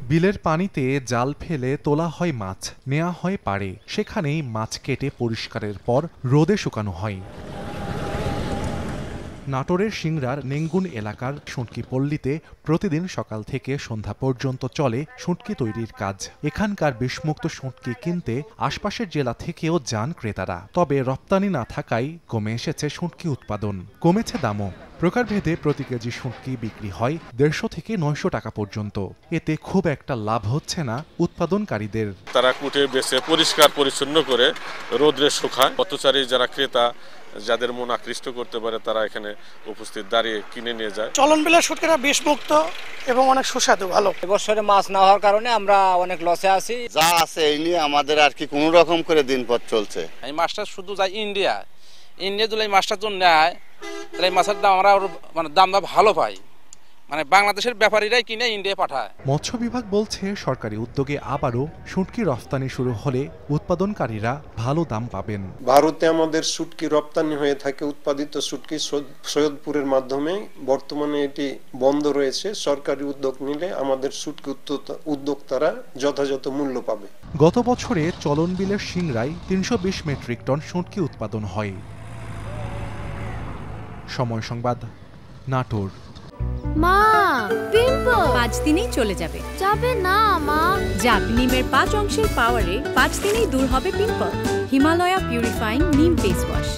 বিলের পানিতে জাল ফেলে তোলা হয় মাছ, নেওয়া হয় পাড়ে, সেখানেই মাছ কেটে পরিষ্কারের পর রোদে শুকানো হয়। নাটোরের সিংড়ার নেঙ্গুন এলাকার শুঁটকি পল্লীতে প্রতিদিন সকাল থেকে সন্ধ্যা পর্যন্ত চলে শুঁটকি তৈরির কাজ। এখানকার বিষমুক্ত শুঁটকি কিনতে আশপাশের জেলা থেকেও যান ক্রেতারা। তবে রপ্তানি না থাকায় কমে এসেছে শুঁটকি উৎপাদন, কমেছে দামও। প্রকারভেদে প্রতি কেজি শুঁটকি বিক্রি হয় ১৫০ থেকে ৯০০ টাকা পর্যন্ত। এতে খুব একটা লাভ হচ্ছে না উৎপাদনকারীদের। তারা কুটে বেছে পরিষ্কার পরিচ্ছন্ন করে রোদ্রে শুকায়। পথচারী যারা ক্রেতা, যাদের মন আকৃষ্ট করতে পারে, তারা এখানে উপস্থিত দাঁড়িয়ে কিনে নিয়ে যায়। চলন বিলের শুটকিরা বিষমুক্ত এবং অনেক সুস্বাদু, ভালো। এবছরে মাছ না হওয়ার কারণে আমরা অনেক লসে আছি। যা আছে এই নিয়ে আমাদের আর কি কোনো রকম করে দিনপথ চলছে। এই মাছটা শুধু যায় ইন্ডিয়া যদি এই মাছটার জন্য নেয়, তাহলে এই মাছের দাম আমরা দামটা ভালো পাই। বাংলাদেশের ব্যাপারীরাই কিনে ইন্ডিয়া পাঠায়। মৎস্য বিভাগ বলছে সরকারি উদ্যোগে আবারও শুঁটকি রফতানি শুরু হলে উৎপাদনকারীরা ভালো দাম পাবেন। ভারতে আমাদের শুঁটকি রপ্তানি হয়ে থাকে, উৎপাদিত শুঁটকি সৈয়দপুরের মাধ্যমে। বর্তমানে এটি বন্ধ রয়েছে। সরকারি উদ্যোগ নিলে আমাদের শুঁটকি উদ্যোক্তারা যথাযথ মূল্য পাবে। গত বছরে চলন বিলের সিংড়ায় ৩২০ মেট্রিক টন শুঁটকি উৎপাদন হয়। সময় সংবাদ, নাটোর। মা, পিম্পল 5 দিনেই চলে যাবে। যাবে না মা। যাক, নিমের 5 অংশের পাওয়ারে 5 দিনেই দূর হবে পিম্পল। হিমালয়া পিউরিফাইং নিম ফেস ওয়াশ।